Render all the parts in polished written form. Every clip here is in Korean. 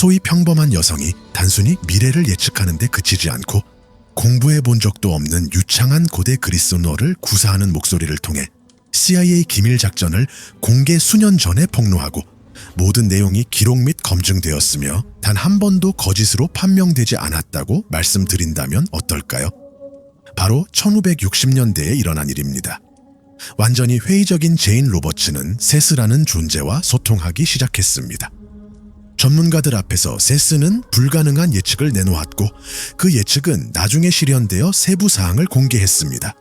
소위 평범한 여성이 단순히 미래를 예측하는 데 그치지 않고 공부해 본 적도 없는 유창한 고대 그리스어를 구사하는 목소리를 통해 CIA 기밀 작전을 공개 수년 전에 폭로하고 모든 내용이 기록 및 검증되었으며 단 한 번도 거짓으로 판명되지 않았다고 말씀드린다면 어떨까요? 바로 1960년대에 일어난 일입니다. 완전히 회의적인 제인 로버츠는 세스라는 존재와 소통하기 시작했습니다. 전문가들 앞에서 세스는 불가능한 예측을 내놓았고 그 예측은 나중에 실현되어 세부 사항을 공개했습니다.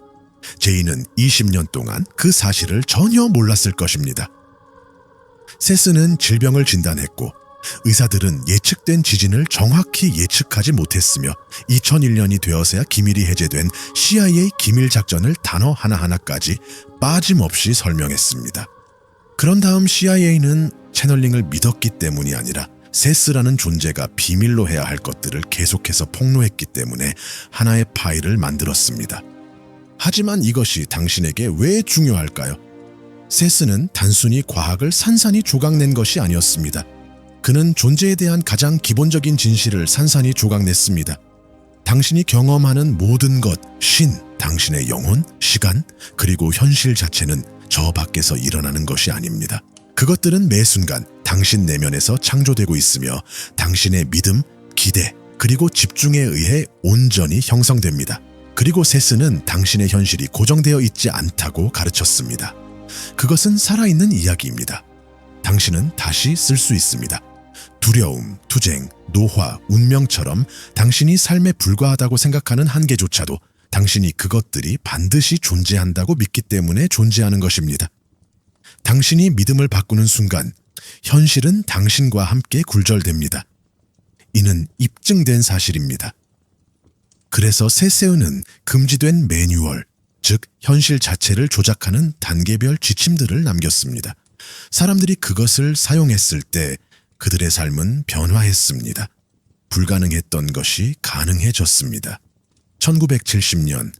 제인은 20년 동안 그 사실을 전혀 몰랐을 것입니다. 세스는 질병을 진단했고 의사들은 예측된 지진을 정확히 예측하지 못했으며 2001년이 되어서야 기밀이 해제된 CIA 기밀 작전을 단어 하나하나까지 빠짐없이 설명했습니다. 그런 다음 CIA는 채널링을 믿었기 때문이 아니라 세스라는 존재가 비밀로 해야 할 것들을 계속해서 폭로했기 때문에 하나의 파일을 만들었습니다. 하지만 이것이 당신에게 왜 중요할까요? 세스는 단순히 과학을 산산이 조각낸 것이 아니었습니다. 그는 존재에 대한 가장 기본적인 진실을 산산이 조각냈습니다. 당신이 경험하는 모든 것, 신, 당신의 영혼, 시간, 그리고 현실 자체는 저 밖에서 일어나는 것이 아닙니다. 그것들은 매 순간 당신 내면에서 창조되고 있으며 당신의 믿음, 기대, 그리고 집중에 의해 온전히 형성됩니다. 그리고 세스는 당신의 현실이 고정되어 있지 않다고 가르쳤습니다. 그것은 살아있는 이야기입니다. 당신은 다시 쓸 수 있습니다. 두려움, 투쟁, 노화, 운명처럼 당신이 삶에 불과하다고 생각하는 한계조차도 당신이 그것들이 반드시 존재한다고 믿기 때문에 존재하는 것입니다. 당신이 믿음을 바꾸는 순간 현실은 당신과 함께 굴절됩니다. 이는 입증된 사실입니다. 그래서 세세우는 금지된 매뉴얼, 즉 현실 자체를 조작하는 단계별 지침들을 남겼습니다. 사람들이 그것을 사용했을 때 그들의 삶은 변화했습니다. 불가능했던 것이 가능해졌습니다. 1970년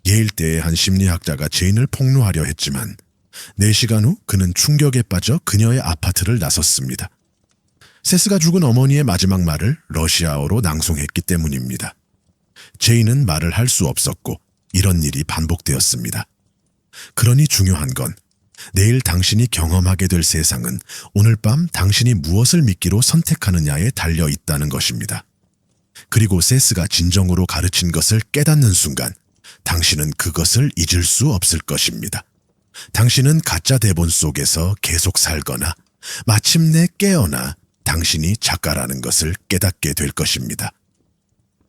예일대의 한 심리학자가 제인을 폭로하려 했지만 4시간 후 그는 충격에 빠져 그녀의 아파트를 나섰습니다. 세스가 죽은 어머니의 마지막 말을 러시아어로 낭송했기 때문입니다. 제인은 말을 할 수 없었고 이런 일이 반복되었습니다. 그러니 중요한 건 내일 당신이 경험하게 될 세상은 오늘 밤 당신이 무엇을 믿기로 선택하느냐에 달려 있다는 것입니다. 그리고 세스가 진정으로 가르친 것을 깨닫는 순간 당신은 그것을 잊을 수 없을 것입니다. 당신은 가짜 대본 속에서 계속 살거나 마침내 깨어나 당신이 작가라는 것을 깨닫게 될 것입니다.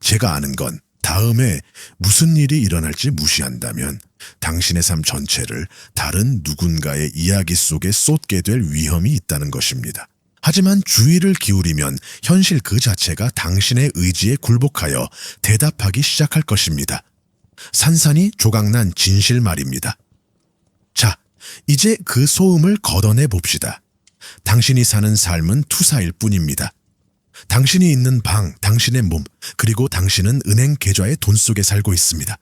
제가 아는 건 다음에 무슨 일이 일어날지 무시한다면 당신의 삶 전체를 다른 누군가의 이야기 속에 쏟게 될 위험이 있다는 것입니다. 하지만 주의를 기울이면 현실 그 자체가 당신의 의지에 굴복하여 대답하기 시작할 것입니다. 산산이 조각난 진실 말입니다. 자, 이제 그 소음을 걷어내 봅시다. 당신이 사는 삶은 투사일 뿐입니다. 당신이 있는 방, 당신의 몸, 그리고 당신은 은행 계좌의 돈 속에 살고 있습니다.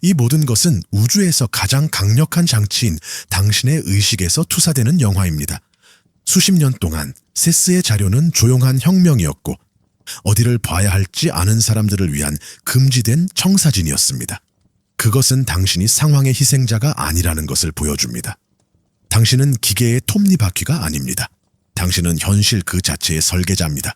이 모든 것은 우주에서 가장 강력한 장치인 당신의 의식에서 투사되는 영화입니다. 수십 년 동안 세스의 자료는 조용한 혁명이었고 어디를 봐야 할지 아는 사람들을 위한 금지된 청사진이었습니다. 그것은 당신이 상황의 희생자가 아니라는 것을 보여줍니다. 당신은 기계의 톱니바퀴가 아닙니다. 당신은 현실 그 자체의 설계자입니다.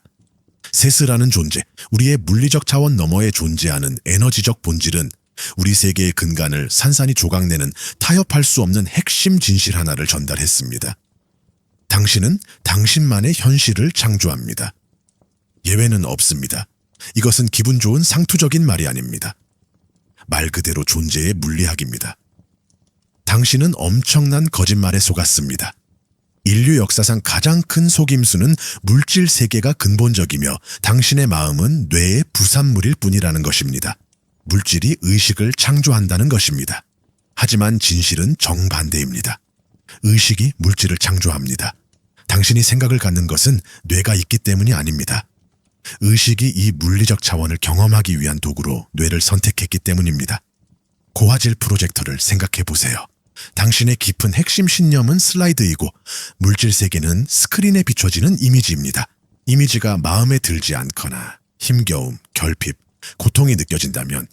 세스라는 존재, 우리의 물리적 차원 너머에 존재하는 에너지적 본질은 우리 세계의 근간을 산산이 조각내는 타협할 수 없는 핵심 진실 하나를 전달했습니다. 당신은 당신만의 현실을 창조합니다. 예외는 없습니다. 이것은 기분 좋은 상투적인 말이 아닙니다. 말 그대로 존재의 물리학입니다. 당신은 엄청난 거짓말에 속았습니다. 인류 역사상 가장 큰 속임수는 물질 세계가 근본적이며 당신의 마음은 뇌의 부산물일 뿐이라는 것입니다. 물질이 의식을 창조한다는 것입니다. 하지만 진실은 정반대입니다. 의식이 물질을 창조합니다. 당신이 생각을 갖는 것은 뇌가 있기 때문이 아닙니다. 의식이 이 물리적 차원을 경험하기 위한 도구로 뇌를 선택했기 때문입니다. 고화질 프로젝터를 생각해 보세요. 당신의 깊은 핵심 신념은 슬라이드이고 물질 세계는 스크린에 비춰지는 이미지입니다. 이미지가 마음에 들지 않거나 힘겨움, 결핍, 고통이 느껴진다면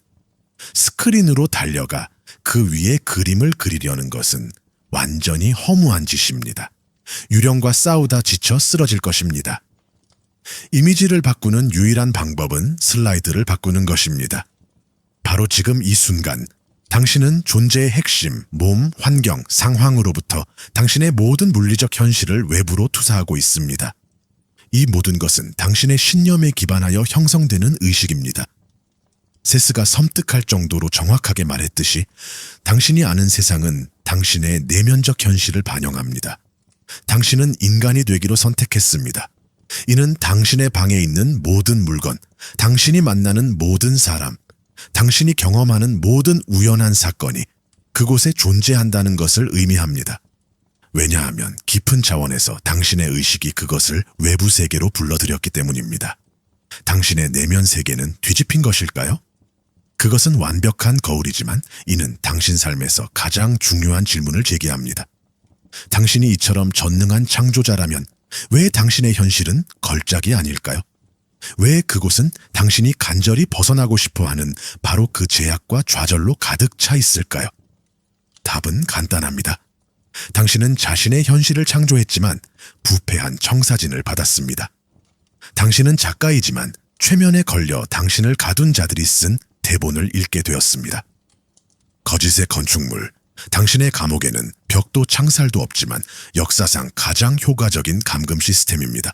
스크린으로 달려가 그 위에 그림을 그리려는 것은 완전히 허무한 짓입니다. 유령과 싸우다 지쳐 쓰러질 것입니다. 이미지를 바꾸는 유일한 방법은 슬라이드를 바꾸는 것입니다. 바로 지금 이 순간 당신은 존재의 핵심, 몸, 환경, 상황으로부터 당신의 모든 물리적 현실을 외부로 투사하고 있습니다. 이 모든 것은 당신의 신념에 기반하여 형성되는 의식입니다. 세스가 섬뜩할 정도로 정확하게 말했듯이 당신이 아는 세상은 당신의 내면적 현실을 반영합니다. 당신은 인간이 되기로 선택했습니다. 이는 당신의 방에 있는 모든 물건, 당신이 만나는 모든 사람, 당신이 경험하는 모든 우연한 사건이 그곳에 존재한다는 것을 의미합니다. 왜냐하면 깊은 차원에서 당신의 의식이 그것을 외부 세계로 불러들였기 때문입니다. 당신의 내면 세계는 뒤집힌 것일까요? 그것은 완벽한 거울이지만 이는 당신 삶에서 가장 중요한 질문을 제기합니다. 당신이 이처럼 전능한 창조자라면 왜 당신의 현실은 걸작이 아닐까요? 왜 그곳은 당신이 간절히 벗어나고 싶어하는 바로 그 제약과 좌절로 가득 차 있을까요? 답은 간단합니다. 당신은 자신의 현실을 창조했지만 부패한 청사진을 받았습니다. 당신은 작가이지만 최면에 걸려 당신을 가둔 자들이 쓴 대본을 읽게 되었습니다. 거짓의 건축물, 당신의 감옥에는 벽도 창살도 없지만 역사상 가장 효과적인 감금 시스템입니다.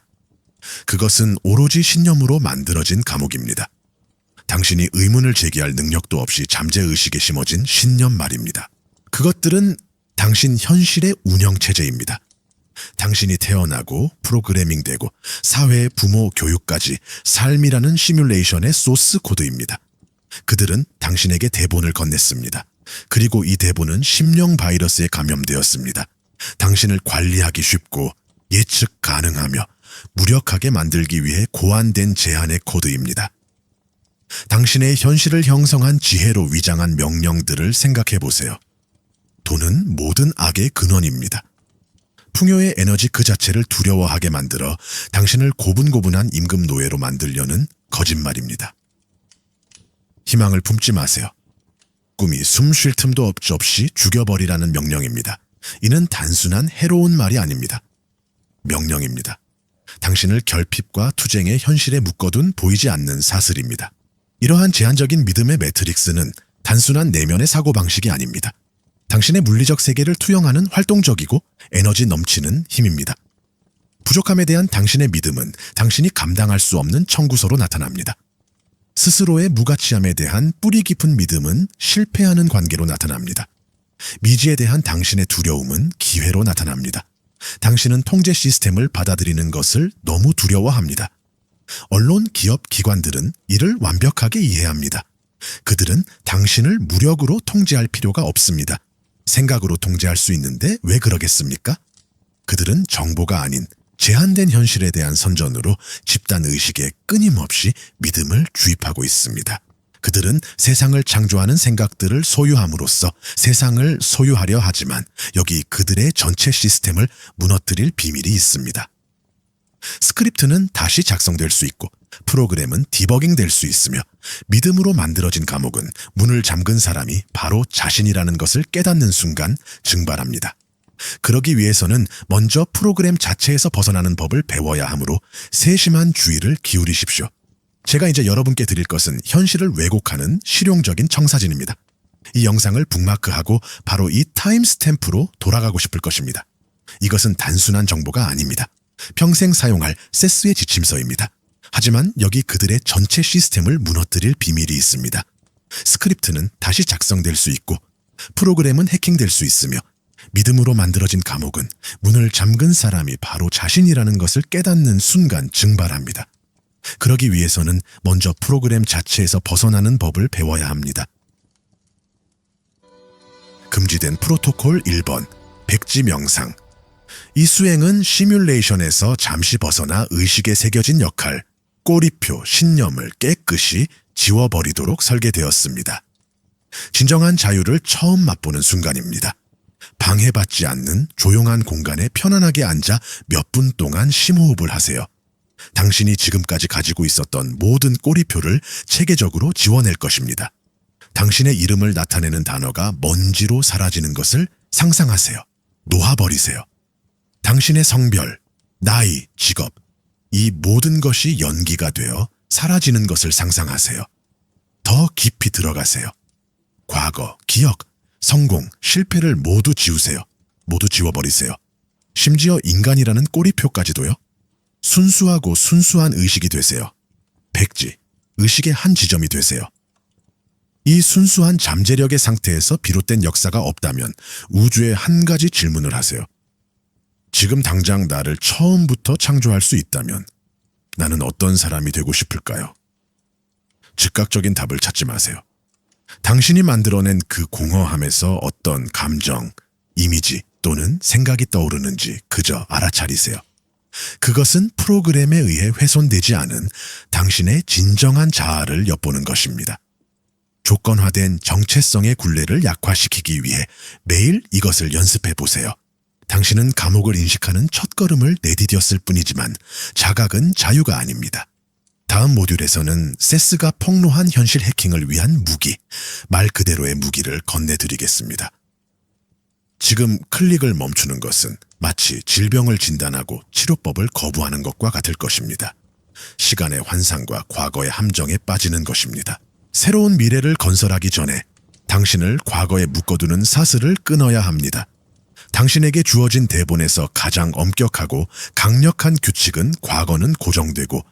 그것은 오로지 신념으로 만들어진 감옥입니다. 당신이 의문을 제기할 능력도 없이 잠재의식에 심어진 신념 말입니다. 그것들은 당신 현실의 운영체제입니다. 당신이 태어나고 프로그래밍되고 사회, 부모, 교육까지 삶이라는 시뮬레이션의 소스 코드입니다. 그들은 당신에게 대본을 건넸습니다. 그리고 이 대본은 심령 바이러스에 감염되었습니다. 당신을 관리하기 쉽고 예측 가능하며 무력하게 만들기 위해 고안된 제한의 코드입니다. 당신의 현실을 형성한 지혜로 위장한 명령들을 생각해 보세요. 돈은 모든 악의 근원입니다. 풍요의 에너지 그 자체를 두려워하게 만들어 당신을 고분고분한 임금 노예로 만들려는 거짓말입니다. 희망을 품지 마세요. 꿈이 숨 쉴 틈도 없이 죽여버리라는 명령입니다. 이는 단순한 해로운 말이 아닙니다. 명령입니다. 당신을 결핍과 투쟁의 현실에 묶어둔 보이지 않는 사슬입니다. 이러한 제한적인 믿음의 매트릭스는 단순한 내면의 사고방식이 아닙니다. 당신의 물리적 세계를 투영하는 활동적이고 에너지 넘치는 힘입니다. 부족함에 대한 당신의 믿음은 당신이 감당할 수 없는 청구서로 나타납니다. 스스로의 무가치함에 대한 뿌리 깊은 믿음은 실패하는 관계로 나타납니다. 미지에 대한 당신의 두려움은 기회로 나타납니다. 당신은 통제 시스템을 받아들이는 것을 너무 두려워합니다. 언론, 기업, 기관들은 이를 완벽하게 이해합니다. 그들은 당신을 무력으로 통제할 필요가 없습니다. 생각으로 통제할 수 있는데 왜 그러겠습니까? 그들은 정보가 아닌 제한된 현실에 대한 선전으로 집단의식에 끊임없이 믿음을 주입하고 있습니다. 그들은 세상을 창조하는 생각들을 소유함으로써 세상을 소유하려 하지만 여기 그들의 전체 시스템을 무너뜨릴 비밀이 있습니다. 스크립트는 다시 작성될 수 있고 프로그램은 디버깅될 수 있으며 믿음으로 만들어진 감옥은 문을 잠근 사람이 바로 자신이라는 것을 깨닫는 순간 증발합니다. 그러기 위해서는 먼저 프로그램 자체에서 벗어나는 법을 배워야 하므로 세심한 주의를 기울이십시오. 제가 이제 여러분께 드릴 것은 현실을 왜곡하는 실용적인 청사진입니다. 이 영상을 북마크하고 바로 이 타임스탬프로 돌아가고 싶을 것입니다. 이것은 단순한 정보가 아닙니다. 평생 사용할 세스의 지침서입니다. 하지만 여기 그들의 전체 시스템을 무너뜨릴 비밀이 있습니다. 스크립트는 다시 작성될 수 있고 프로그램은 해킹될 수 있으며 믿음으로 만들어진 감옥은 문을 잠근 사람이 바로 자신이라는 것을 깨닫는 순간 증발합니다. 그러기 위해서는 먼저 프로그램 자체에서 벗어나는 법을 배워야 합니다. 금지된 프로토콜 1번, 백지 명상. 이 수행은 시뮬레이션에서 잠시 벗어나 의식에 새겨진 역할, 꼬리표, 신념을 깨끗이 지워버리도록 설계되었습니다. 진정한 자유를 처음 맛보는 순간입니다. 방해받지 않는 조용한 공간에 편안하게 앉아 몇 분 동안 심호흡을 하세요. 당신이 지금까지 가지고 있었던 모든 꼬리표를 체계적으로 지워낼 것입니다. 당신의 이름을 나타내는 단어가 먼지로 사라지는 것을 상상하세요. 놓아버리세요. 당신의 성별, 나이, 직업, 이 모든 것이 연기가 되어 사라지는 것을 상상하세요. 더 깊이 들어가세요. 과거, 기억, 성공, 실패를 모두 지우세요. 모두 지워버리세요. 심지어 인간이라는 꼬리표까지도요. 순수하고 순수한 의식이 되세요. 백지, 의식의 한 지점이 되세요. 이 순수한 잠재력의 상태에서 비롯된 역사가 없다면 우주에 한 가지 질문을 하세요. 지금 당장 나를 처음부터 창조할 수 있다면 나는 어떤 사람이 되고 싶을까요? 즉각적인 답을 찾지 마세요. 당신이 만들어낸 그 공허함에서 어떤 감정, 이미지 또는 생각이 떠오르는지 그저 알아차리세요. 그것은 프로그램에 의해 훼손되지 않은 당신의 진정한 자아를 엿보는 것입니다. 조건화된 정체성의 굴레를 약화시키기 위해 매일 이것을 연습해 보세요. 당신은 감옥을 인식하는 첫걸음을 내디뎠을 뿐이지만 자각은 자유가 아닙니다. 다음 모듈에서는 세스가 폭로한 현실 해킹을 위한 무기, 말 그대로의 무기를 건네드리겠습니다. 지금 클릭을 멈추는 것은 마치 질병을 진단하고 치료법을 거부하는 것과 같을 것입니다. 시간의 환상과 과거의 함정에 빠지는 것입니다. 새로운 미래를 건설하기 전에 당신을 과거에 묶어두는 사슬을 끊어야 합니다. 당신에게 주어진 대본에서 가장 엄격하고 강력한 규칙은 과거는 고정되고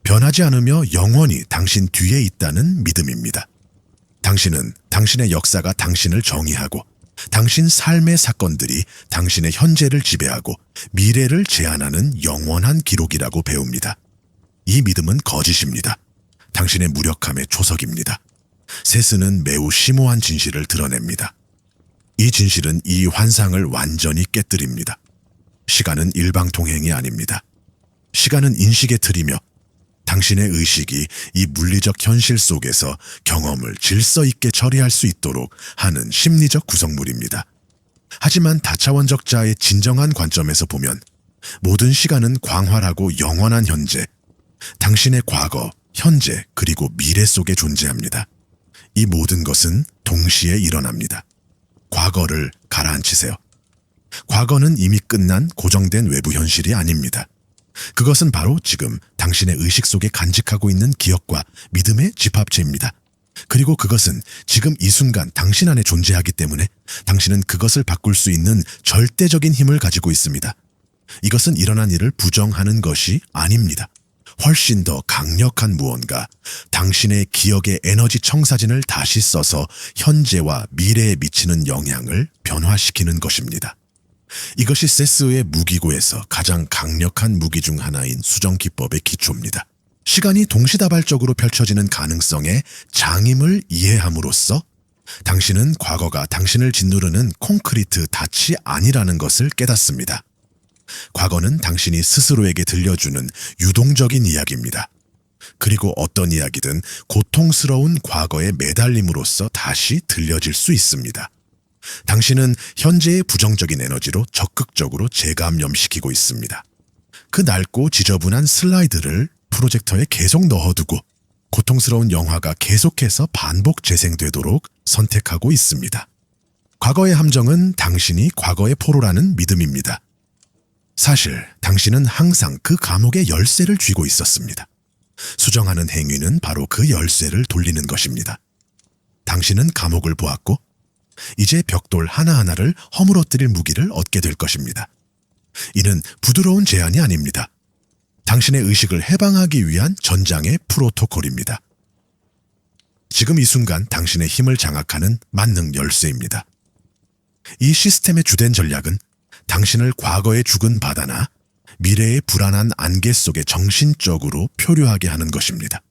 변하지 않으며 영원히 당신 뒤에 있다는 믿음입니다. 당신은 당신의 역사가 당신을 정의하고 당신 삶의 사건들이 당신의 현재를 지배하고 미래를 제한하는 영원한 기록이라고 배웁니다. 이 믿음은 거짓입니다. 당신의 무력함의 초석입니다. 세스는 매우 심오한 진실을 드러냅니다. 이 진실은 이 환상을 완전히 깨뜨립니다. 시간은 일방통행이 아닙니다. 시간은 인식의 틀이며 당신의 의식이 이 물리적 현실 속에서 경험을 질서 있게 처리할 수 있도록 하는 심리적 구성물입니다. 하지만 다차원적 자의 진정한 관점에서 보면 모든 시간은 광활하고 영원한 현재, 당신의 과거, 현재 그리고 미래 속에 존재합니다. 이 모든 것은 동시에 일어납니다. 과거를 가라앉히세요. 과거는 이미 끝난 고정된 외부 현실이 아닙니다. 그것은 바로 지금 당신의 의식 속에 간직하고 있는 기억과 믿음의 집합체입니다. 그리고 그것은 지금 이 순간 당신 안에 존재하기 때문에 당신은 그것을 바꿀 수 있는 절대적인 힘을 가지고 있습니다. 이것은 일어난 일을 부정하는 것이 아닙니다. 훨씬 더 강력한 무언가, 당신의 기억의 에너지 청사진을 다시 써서 현재와 미래에 미치는 영향을 변화시키는 것입니다. 이것이 세스의 무기고에서 가장 강력한 무기 중 하나인 수정기법의 기초입니다. 시간이 동시다발적으로 펼쳐지는 가능성의 장임을 이해함으로써 당신은 과거가 당신을 짓누르는 콘크리트 닻이 아니라는 것을 깨닫습니다. 과거는 당신이 스스로에게 들려주는 유동적인 이야기입니다. 그리고 어떤 이야기든 고통스러운 과거에 매달림으로써 다시 들려질 수 있습니다. 당신은 현재의 부정적인 에너지로 적극적으로 재감염시키고 있습니다. 그 낡고 지저분한 슬라이드를 프로젝터에 계속 넣어두고 고통스러운 영화가 계속해서 반복 재생되도록 선택하고 있습니다. 과거의 함정은 당신이 과거의 포로라는 믿음입니다. 사실 당신은 항상 그 감옥의 열쇠를 쥐고 있었습니다. 수정하는 행위는 바로 그 열쇠를 돌리는 것입니다. 당신은 감옥을 보았고 이제 벽돌 하나하나를 허물어뜨릴 무기를 얻게 될 것입니다. 이는 부드러운 제안이 아닙니다. 당신의 의식을 해방하기 위한 전장의 프로토콜입니다. 지금 이 순간 당신의 힘을 장악하는 만능 열쇠입니다. 이 시스템의 주된 전략은 당신을 과거의 죽은 바다나 미래의 불안한 안개 속에 정신적으로 표류하게 하는 것입니다.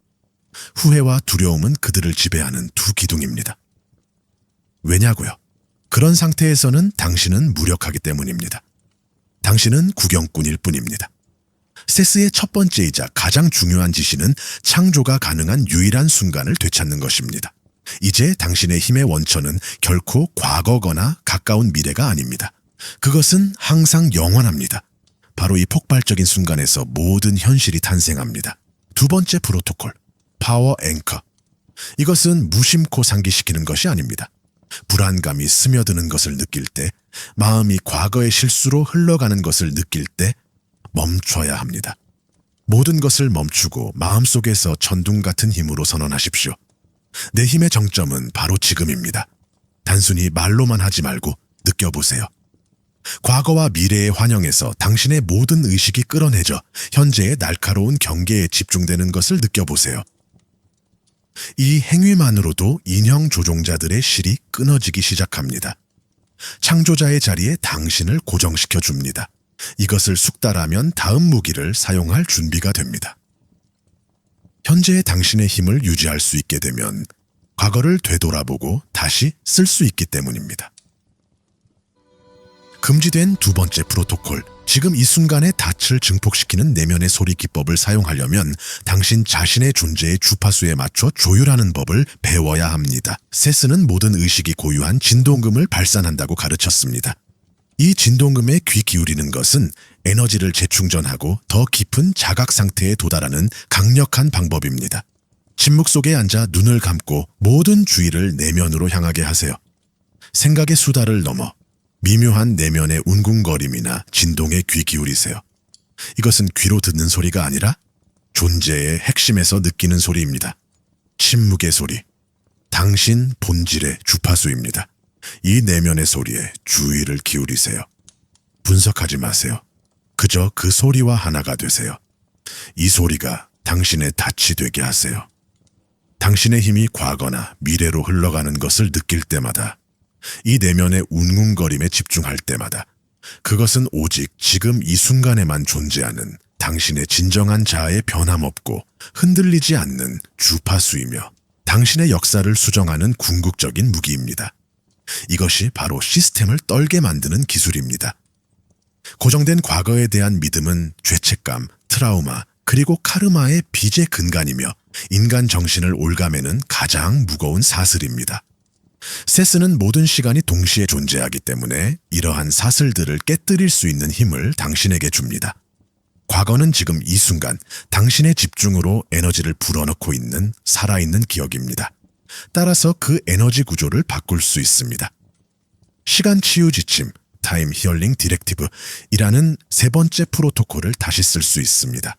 후회와 두려움은 그들을 지배하는 두 기둥입니다. 왜냐고요? 그런 상태에서는 당신은 무력하기 때문입니다. 당신은 구경꾼일 뿐입니다. 세스의 첫 번째이자 가장 중요한 지시는 창조가 가능한 유일한 순간을 되찾는 것입니다. 이제 당신의 힘의 원천은 결코 과거거나 가까운 미래가 아닙니다. 그것은 항상 영원합니다. 바로 이 폭발적인 순간에서 모든 현실이 탄생합니다. 두 번째 프로토콜, 파워 앵커. 이것은 무심코 상기시키는 것이 아닙니다. 불안감이 스며드는 것을 느낄 때, 마음이 과거의 실수로 흘러가는 것을 느낄 때 멈춰야 합니다. 모든 것을 멈추고 마음속에서 천둥 같은 힘으로 선언하십시오. 내 힘의 정점은 바로 지금입니다. 단순히 말로만 하지 말고 느껴보세요. 과거와 미래의 환영에서 당신의 모든 의식이 끌어내져 현재의 날카로운 경계에 집중되는 것을 느껴보세요. 이 행위만으로도 인형 조종자들의 실이 끊어지기 시작합니다. 창조자의 자리에 당신을 고정시켜 줍니다. 이것을 숙달하면 다음 무기를 사용할 준비가 됩니다. 현재의 당신의 힘을 유지할 수 있게 되면 과거를 되돌아보고 다시 쓸 수 있기 때문입니다. 금지된 두 번째 프로토콜, 지금 이 순간의 닻을 증폭시키는 내면의 소리 기법을 사용하려면 당신 자신의 존재의 주파수에 맞춰 조율하는 법을 배워야 합니다. 세스는 모든 의식이 고유한 진동음을 발산한다고 가르쳤습니다. 이 진동음에 귀 기울이는 것은 에너지를 재충전하고 더 깊은 자각 상태에 도달하는 강력한 방법입니다. 침묵 속에 앉아 눈을 감고 모든 주의를 내면으로 향하게 하세요. 생각의 수다를 넘어 미묘한 내면의 웅궁거림이나 진동에 귀 기울이세요. 이것은 귀로 듣는 소리가 아니라 존재의 핵심에서 느끼는 소리입니다. 침묵의 소리, 당신 본질의 주파수입니다. 이 내면의 소리에 주의를 기울이세요. 분석하지 마세요. 그저 그 소리와 하나가 되세요. 이 소리가 당신의 닻이 되게 하세요. 당신의 힘이 과거나 미래로 흘러가는 것을 느낄 때마다, 이 내면의 웅웅거림에 집중할 때마다, 그것은 오직 지금 이 순간에만 존재하는 당신의 진정한 자아의 변함없고 흔들리지 않는 주파수이며 당신의 역사를 수정하는 궁극적인 무기입니다. 이것이 바로 시스템을 떨게 만드는 기술입니다. 고정된 과거에 대한 믿음은 죄책감, 트라우마, 그리고 카르마의 빚의 근간이며 인간 정신을 올가매는 가장 무거운 사슬입니다. 세스는 모든 시간이 동시에 존재하기 때문에 이러한 사슬들을 깨뜨릴 수 있는 힘을 당신에게 줍니다. 과거는 지금 이 순간 당신의 집중으로 에너지를 불어넣고 있는 살아있는 기억입니다. 따라서 그 에너지 구조를 바꿀 수 있습니다. 시간 치유 지침, 타임 히어링 디렉티브이라는 세 번째 프로토콜을 다시 쓸 수 있습니다.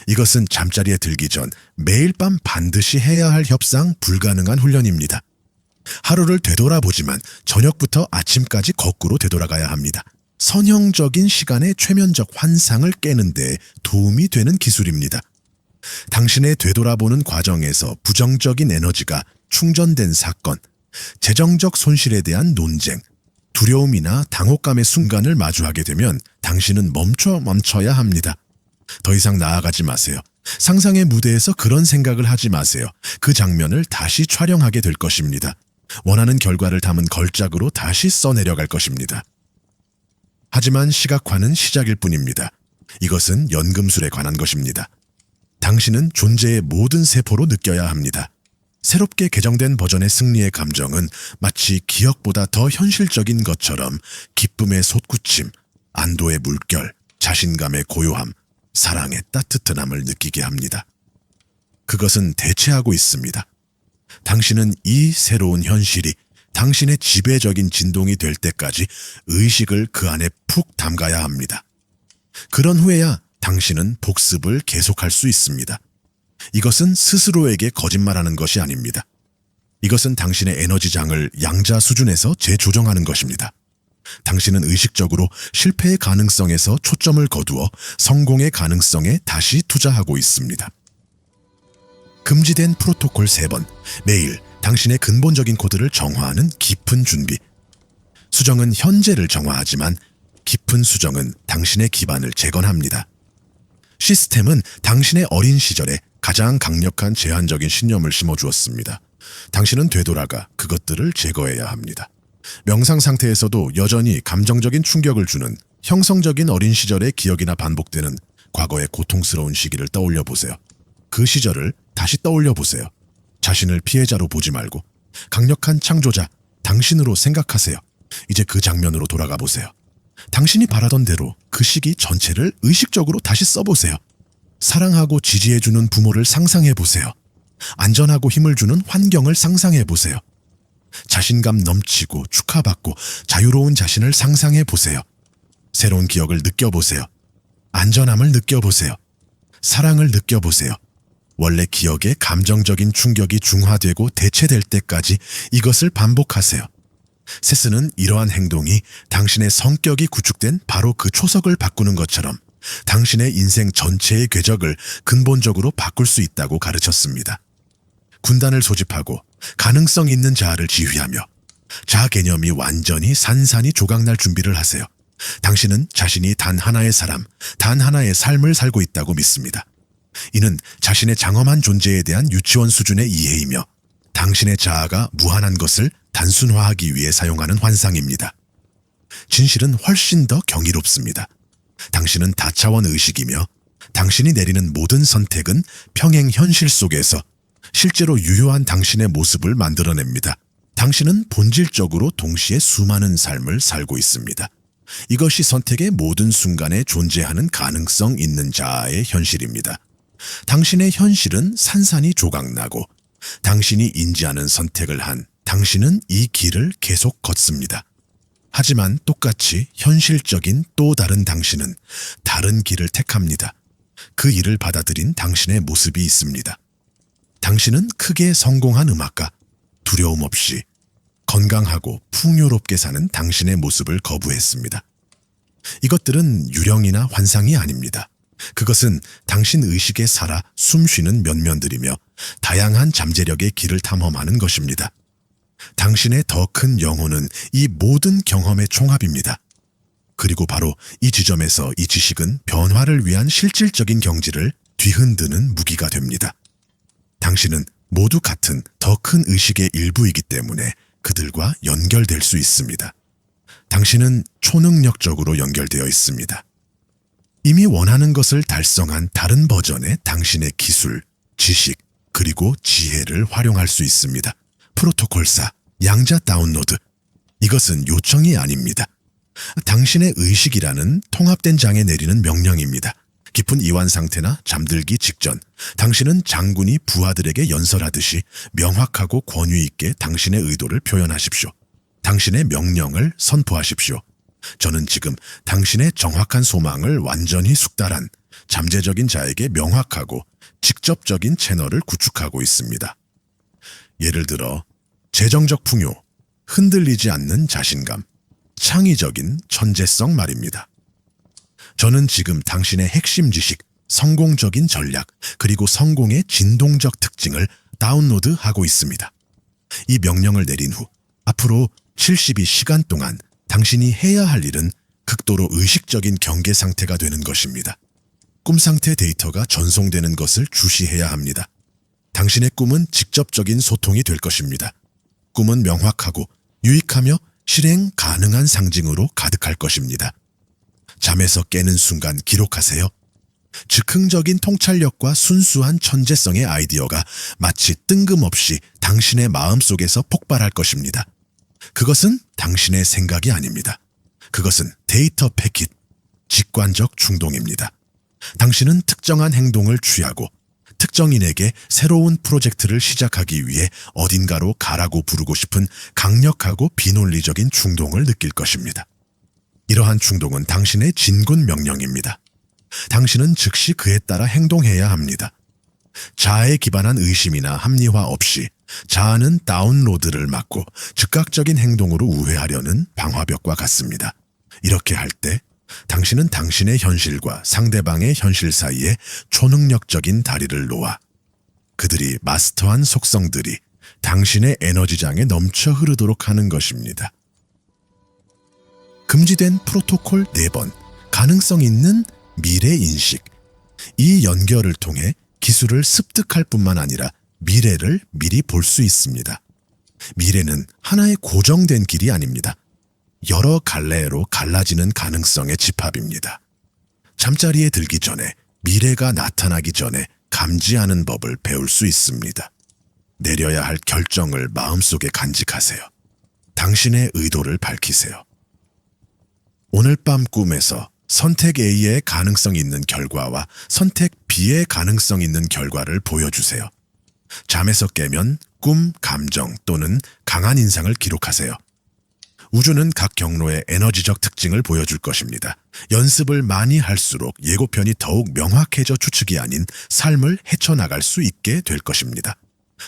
이것은 잠자리에 들기 전 매일 밤 반드시 해야 할 협상 불가능한 훈련입니다. 하루를 되돌아보지만 저녁부터 아침까지 거꾸로 되돌아가야 합니다. 선형적인 시간의 최면적 환상을 깨는 데 도움이 되는 기술입니다. 당신의 되돌아보는 과정에서 부정적인 에너지가 충전된 사건, 재정적 손실에 대한 논쟁, 두려움이나 당혹감의 순간을 마주하게 되면 당신은 멈춰야 합니다. 더 이상 나아가지 마세요. 상상의 무대에서 그런 생각을 하지 마세요. 그 장면을 다시 촬영하게 될 것입니다. 원하는 결과를 담은 걸작으로 다시 써내려갈 것입니다. 하지만 시각화는 시작일 뿐입니다. 이것은 연금술에 관한 것입니다. 당신은 존재의 모든 세포로 느껴야 합니다. 새롭게 개정된 버전의 승리의 감정은 마치 기억보다 더 현실적인 것처럼 기쁨의 솟구침, 안도의 물결, 자신감의 고요함, 사랑의 따뜻함을 느끼게 합니다. 그것은 대체하고 있습니다. 당신은 이 새로운 현실이 당신의 지배적인 진동이 될 때까지 의식을 그 안에 푹 담가야 합니다. 그런 후에야 당신은 복습을 계속할 수 있습니다. 이것은 스스로에게 거짓말하는 것이 아닙니다. 이것은 당신의 에너지장을 양자 수준에서 재조정하는 것입니다. 당신은 의식적으로 실패의 가능성에서 초점을 거두어 성공의 가능성에 다시 투자하고 있습니다. 금지된 프로토콜 3번, 매일 당신의 근본적인 코드를 정화하는 깊은 준비. 수정은 현재를 정화하지만 깊은 수정은 당신의 기반을 재건합니다. 시스템은 당신의 어린 시절에 가장 강력한 제한적인 신념을 심어주었습니다. 당신은 되돌아가 그것들을 제거해야 합니다. 명상 상태에서도 여전히 감정적인 충격을 주는 형성적인 어린 시절의 기억이나 반복되는 과거의 고통스러운 시기를 떠올려 보세요. 그 시절을 다시 떠올려 보세요. 자신을 피해자로 보지 말고 강력한 창조자, 당신으로 생각하세요. 이제 그 장면으로 돌아가 보세요. 당신이 바라던 대로 그 시기 전체를 의식적으로 다시 써보세요. 사랑하고 지지해주는 부모를 상상해보세요. 안전하고 힘을 주는 환경을 상상해보세요. 자신감 넘치고 축하받고 자유로운 자신을 상상해보세요. 새로운 기억을 느껴보세요. 안전함을 느껴보세요. 사랑을 느껴보세요. 원래 기억의 감정적인 충격이 중화되고 대체될 때까지 이것을 반복하세요. 세스는 이러한 행동이 당신의 성격이 구축된 바로 그 초석을 바꾸는 것처럼 당신의 인생 전체의 궤적을 근본적으로 바꿀 수 있다고 가르쳤습니다. 군단을 소집하고 가능성 있는 자아를 지휘하며 자아 개념이 완전히 산산이 조각날 준비를 하세요. 당신은 자신이 단 하나의 사람, 단 하나의 삶을 살고 있다고 믿습니다. 이는 자신의 장엄한 존재에 대한 유치원 수준의 이해이며 당신의 자아가 무한한 것을 단순화하기 위해 사용하는 환상입니다. 진실은 훨씬 더 경이롭습니다. 당신은 다차원 의식이며 당신이 내리는 모든 선택은 평행 현실 속에서 실제로 유효한 당신의 모습을 만들어냅니다. 당신은 본질적으로 동시에 수많은 삶을 살고 있습니다. 이것이 선택의 모든 순간에 존재하는 가능성 있는 자아의 현실입니다. 당신의 현실은 산산이 조각나고 당신이 인지하는 선택을 한 당신은 이 길을 계속 걷습니다. 하지만 똑같이 현실적인 또 다른 당신은 다른 길을 택합니다. 그 일을 받아들인 당신의 모습이 있습니다. 당신은 크게 성공한 음악가, 두려움 없이 건강하고 풍요롭게 사는 당신의 모습을 거부했습니다. 이것들은 유령이나 환상이 아닙니다. 그것은 당신 의식에 살아 숨쉬는 면면들이며 다양한 잠재력의 길을 탐험하는 것입니다. 당신의 더 큰 영혼은 이 모든 경험의 총합입니다. 그리고 바로 이 지점에서 이 지식은 변화를 위한 실질적인 경지를 뒤흔드는 무기가 됩니다. 당신은 모두 같은 더 큰 의식의 일부이기 때문에 그들과 연결될 수 있습니다. 당신은 초능력적으로 연결되어 있습니다. 이미 원하는 것을 달성한 다른 버전의 당신의 기술, 지식, 그리고 지혜를 활용할 수 있습니다. 프로토콜사, 양자 다운로드. 이것은 요청이 아닙니다. 당신의 의식이라는 통합된 장에 내리는 명령입니다. 깊은 이완 상태나 잠들기 직전, 당신은 장군이 부하들에게 연설하듯이 명확하고 권위 있게 당신의 의도를 표현하십시오. 당신의 명령을 선포하십시오. 저는 지금 당신의 정확한 소망을 완전히 숙달한 잠재적인 자에게 명확하고 직접적인 채널을 구축하고 있습니다. 예를 들어 재정적 풍요, 흔들리지 않는 자신감, 창의적인 천재성 말입니다. 저는 지금 당신의 핵심 지식, 성공적인 전략, 그리고 성공의 진동적 특징을 다운로드하고 있습니다. 이 명령을 내린 후 앞으로 72시간 동안 당신이 해야 할 일은 극도로 의식적인 경계 상태가 되는 것입니다. 꿈 상태 데이터가 전송되는 것을 주시해야 합니다. 당신의 꿈은 직접적인 소통이 될 것입니다. 꿈은 명확하고 유익하며 실행 가능한 상징으로 가득할 것입니다. 잠에서 깨는 순간 기록하세요. 즉흥적인 통찰력과 순수한 천재성의 아이디어가 마치 뜬금없이 당신의 마음속에서 폭발할 것입니다. 그것은 당신의 생각이 아닙니다. 그것은 데이터 패킷, 직관적 충동입니다. 당신은 특정한 행동을 취하고 특정인에게 새로운 프로젝트를 시작하기 위해 어딘가로 가라고 부르고 싶은 강력하고 비논리적인 충동을 느낄 것입니다. 이러한 충동은 당신의 진군 명령입니다. 당신은 즉시 그에 따라 행동해야 합니다. 자아에 기반한 의심이나 합리화 없이 자아는 다운로드를 막고 즉각적인 행동으로 우회하려는 방화벽과 같습니다. 이렇게 할 때 당신은 당신의 현실과 상대방의 현실 사이에 초능력적인 다리를 놓아 그들이 마스터한 속성들이 당신의 에너지장에 넘쳐 흐르도록 하는 것입니다. 금지된 프로토콜 4번, 가능성 있는 미래 인식. 이 연결을 통해 기술을 습득할 뿐만 아니라 미래를 미리 볼 수 있습니다. 미래는 하나의 고정된 길이 아닙니다. 여러 갈래로 갈라지는 가능성의 집합입니다. 잠자리에 들기 전에 미래가 나타나기 전에 감지하는 법을 배울 수 있습니다. 내려야 할 결정을 마음속에 간직하세요. 당신의 의도를 밝히세요. 오늘 밤 꿈에서 선택 A의 가능성 있는 결과와 선택 B의 가능성 있는 결과를 보여주세요. 잠에서 깨면 꿈, 감정 또는 강한 인상을 기록하세요. 우주는 각 경로의 에너지적 특징을 보여줄 것입니다. 연습을 많이 할수록 예고편이 더욱 명확해져 추측이 아닌 삶을 헤쳐나갈 수 있게 될 것입니다.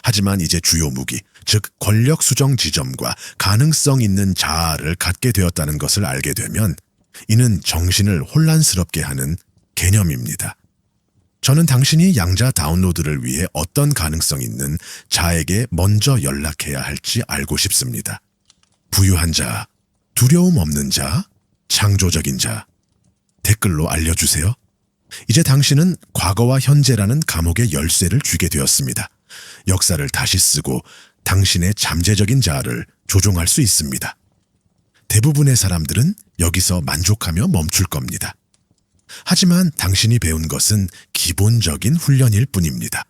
하지만 이제 주요 무기, 즉 권력 수정 지점과 가능성 있는 자아를 갖게 되었다는 것을 알게 되면 이는 정신을 혼란스럽게 하는 개념입니다. 저는 당신이 양자 다운로드를 위해 어떤 가능성 있는 자에게 먼저 연락해야 할지 알고 싶습니다. 부유한 자, 두려움 없는 자, 창조적인 자. 댓글로 알려주세요. 이제 당신은 과거와 현재라는 감옥의 열쇠를 쥐게 되었습니다. 역사를 다시 쓰고 당신의 잠재적인 자아를 조종할 수 있습니다. 대부분의 사람들은 여기서 만족하며 멈출 겁니다. 하지만 당신이 배운 것은 기본적인 훈련일 뿐입니다.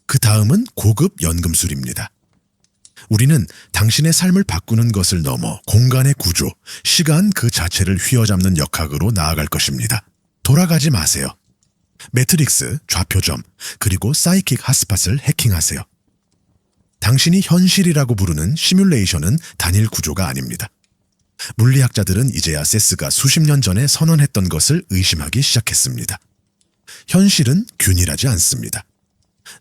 그 다음은 고급 연금술입니다. 우리는 당신의 삶을 바꾸는 것을 넘어 공간의 구조, 시간 그 자체를 휘어잡는 역학으로 나아갈 것입니다. 돌아가지 마세요. 매트릭스, 좌표점, 그리고 사이킥 핫스팟을 해킹하세요. 당신이 현실이라고 부르는 시뮬레이션은 단일 구조가 아닙니다. 물리학자들은 이제야 세스가 수십 년 전에 선언했던 것을 의심하기 시작했습니다. 현실은 균일하지 않습니다.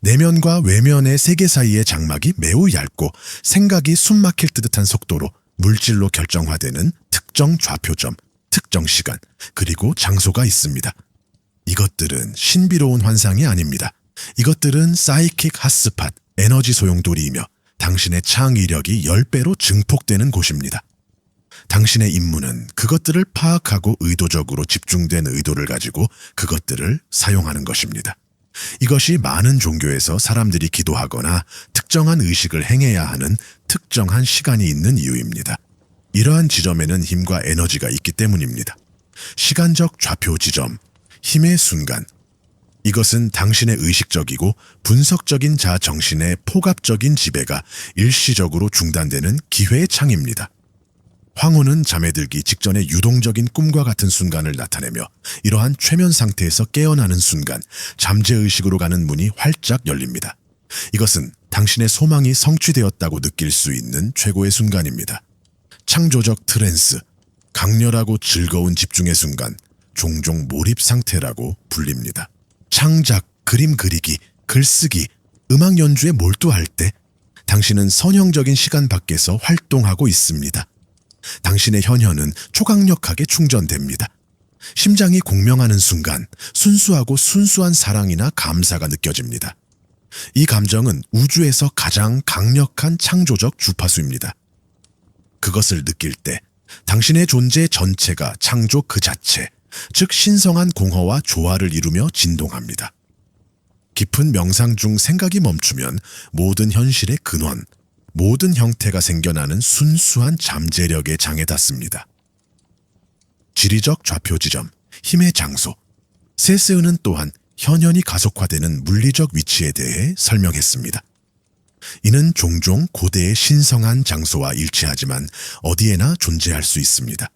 내면과 외면의 세계 사이의 장막이 매우 얇고 생각이 숨막힐 듯한 속도로 물질로 결정화되는 특정 좌표점, 특정 시간, 그리고 장소가 있습니다. 이것들은 신비로운 환상이 아닙니다. 이것들은 사이킥 핫스팟, 에너지 소용돌이이며 당신의 창의력이 10배로 증폭되는 곳입니다. 당신의 임무는 그것들을 파악하고 의도적으로 집중된 의도를 가지고 그것들을 사용하는 것입니다. 이것이 많은 종교에서 사람들이 기도하거나 특정한 의식을 행해야 하는 특정한 시간이 있는 이유입니다. 이러한 지점에는 힘과 에너지가 있기 때문입니다. 시간적 좌표 지점, 힘의 순간. 이것은 당신의 의식적이고 분석적인 자 정신의 포갑적인 지배가 일시적으로 중단되는 기회의 창입니다. 황혼은 잠에 들기 직전의 유동적인 꿈과 같은 순간을 나타내며 이러한 최면 상태에서 깨어나는 순간 잠재의식으로 가는 문이 활짝 열립니다. 이것은 당신의 소망이 성취되었다고 느낄 수 있는 최고의 순간입니다. 창조적 트랜스, 강렬하고 즐거운 집중의 순간, 종종 몰입 상태라고 불립니다. 창작, 그림 그리기, 글쓰기, 음악 연주에 몰두할 때 당신은 선형적인 시간 밖에서 활동하고 있습니다. 당신의 현현은 초강력하게 충전됩니다. 심장이 공명하는 순간 순수하고 순수한 사랑이나 감사가 느껴집니다. 이 감정은 우주에서 가장 강력한 창조적 주파수입니다. 그것을 느낄 때 당신의 존재 전체가 창조 그 자체, 즉 신성한 공허와 조화를 이루며 진동합니다. 깊은 명상 중 생각이 멈추면 모든 현실의 근원, 모든 형태가 생겨나는 순수한 잠재력에 장에 닿습니다. 지리적 좌표 지점, 힘의 장소. 세스은은 또한 현현이 가속화되는 물리적 위치에 대해 설명했습니다. 이는 종종 고대의 신성한 장소와 일치하지만 어디에나 존재할 수 있습니다.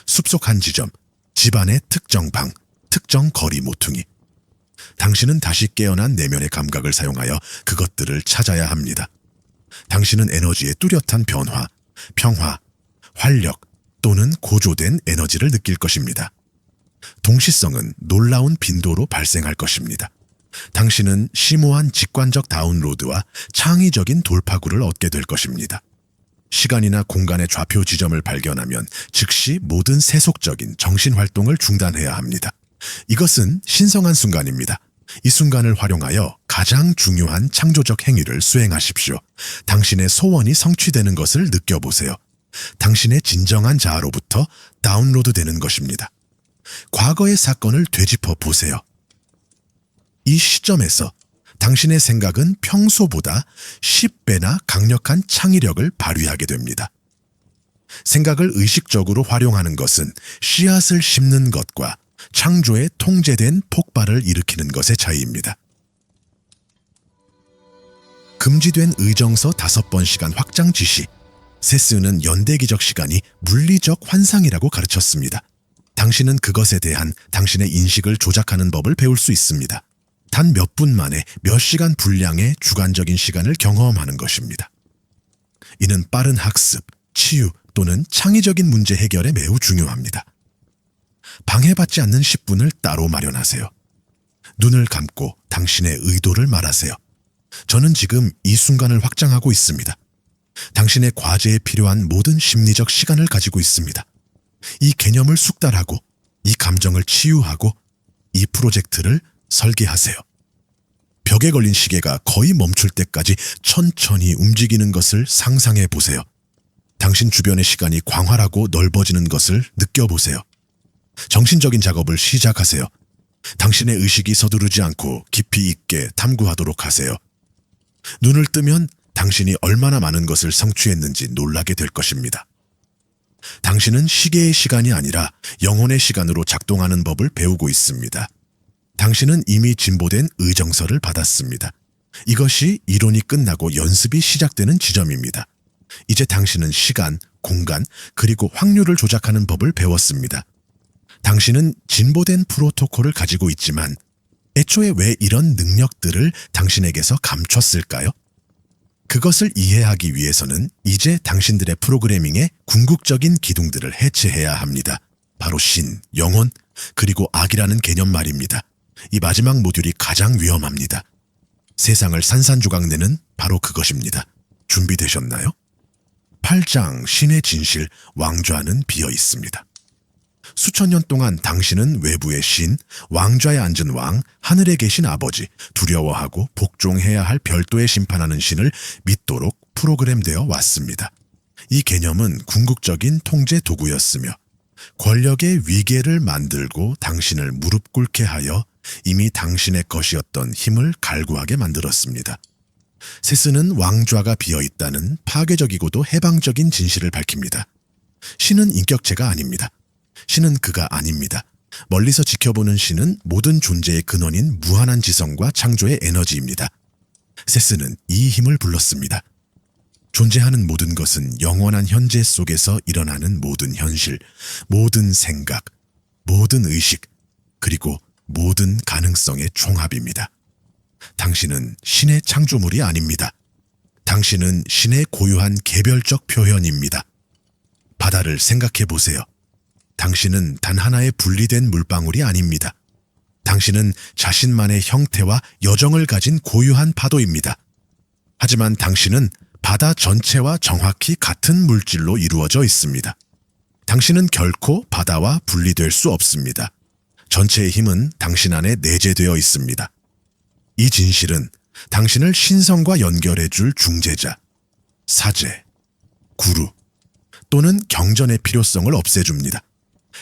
숲속 한 지점, 집안의 특정 방, 특정 거리 모퉁이. 당신은 다시 깨어난 내면의 감각을 사용하여 그것들을 찾아야 합니다. 당신은 에너지의 뚜렷한 변화, 평화, 활력 또는 고조된 에너지를 느낄 것입니다. 동시성은 놀라운 빈도로 발생할 것입니다. 당신은 심오한 직관적 다운로드와 창의적인 돌파구를 얻게 될 것입니다. 시간이나 공간의 좌표 지점을 발견하면 즉시 모든 세속적인 정신활동을 중단해야 합니다. 이것은 신성한 순간입니다. 이 순간을 활용하여 가장 중요한 창조적 행위를 수행하십시오. 당신의 소원이 성취되는 것을 느껴보세요. 당신의 진정한 자아로부터 다운로드되는 것입니다. 과거의 사건을 되짚어 보세요. 이 시점에서 당신의 생각은 평소보다 10배나 강력한 창의력을 발휘하게 됩니다. 생각을 의식적으로 활용하는 것은 씨앗을 심는 것과 창조의 통제된 폭발을 일으키는 것의 차이입니다. 금지된 의정서 5번 시간 확장 지시. 세스는 연대기적 시간이 물리적 환상이라고 가르쳤습니다. 당신은 그것에 대한 당신의 인식을 조작하는 법을 배울 수 있습니다. 단 몇 분 만에 몇 시간 분량의 주관적인 시간을 경험하는 것입니다. 이는 빠른 학습, 치유 또는 창의적인 문제 해결에 매우 중요합니다. 방해받지 않는 10분을 따로 마련하세요. 눈을 감고 당신의 의도를 말하세요. 저는 지금 이 순간을 확장하고 있습니다. 당신의 과제에 필요한 모든 심리적 시간을 가지고 있습니다. 이 개념을 숙달하고 이 감정을 치유하고 이 프로젝트를 설계하세요. 벽에 걸린 시계가 거의 멈출 때까지 천천히 움직이는 것을 상상해 보세요. 당신 주변의 시간이 광활하고 넓어지는 것을 느껴보세요. 정신적인 작업을 시작하세요. 당신의 의식이 서두르지 않고 깊이 있게 탐구하도록 하세요. 눈을 뜨면 당신이 얼마나 많은 것을 성취했는지 놀라게 될 것입니다. 당신은 시계의 시간이 아니라 영혼의 시간으로 작동하는 법을 배우고 있습니다. 당신은 이미 진보된 의정서를 받았습니다. 이것이 이론이 끝나고 연습이 시작되는 지점입니다. 이제 당신은 시간, 공간, 그리고 확률을 조작하는 법을 배웠습니다. 당신은 진보된 프로토콜을 가지고 있지만 애초에 왜 이런 능력들을 당신에게서 감췄을까요? 그것을 이해하기 위해서는 이제 당신들의 프로그래밍의 궁극적인 기둥들을 해체해야 합니다. 바로 신, 영혼, 그리고 악이라는 개념 말입니다. 이 마지막 모듈이 가장 위험합니다. 세상을 산산조각내는 바로 그것입니다. 준비되셨나요? 8장 신의 진실, 왕좌는 비어 있습니다. 수천 년 동안 당신은 외부의 신, 왕좌에 앉은 왕, 하늘에 계신 아버지, 두려워하고 복종해야 할 별도의 심판하는 신을 믿도록 프로그램되어 왔습니다. 이 개념은 궁극적인 통제 도구였으며 권력의 위계를 만들고 당신을 무릎 꿇게 하여 이미 당신의 것이었던 힘을 갈구하게 만들었습니다. 세스는 왕좌가 비어있다는 파괴적이고도 해방적인 진실을 밝힙니다. 신은 인격체가 아닙니다. 신은 그가 아닙니다. 멀리서 지켜보는 신은 모든 존재의 근원인 무한한 지성과 창조의 에너지입니다. 세스는 이 힘을 불렀습니다. 존재하는 모든 것은 영원한 현재 속에서 일어나는 모든 현실, 모든 생각, 모든 의식, 그리고 모든 가능성의 총합입니다. 당신은 신의 창조물이 아닙니다. 당신은 신의 고유한 개별적 표현입니다. 바다를 생각해 보세요. 당신은 단 하나의 분리된 물방울이 아닙니다. 당신은 자신만의 형태와 여정을 가진 고유한 파도입니다. 하지만 당신은 바다 전체와 정확히 같은 물질로 이루어져 있습니다. 당신은 결코 바다와 분리될 수 없습니다. 전체의 힘은 당신 안에 내재되어 있습니다. 이 진실은 당신을 신성과 연결해줄 중재자, 사제, 구루 또는 경전의 필요성을 없애줍니다.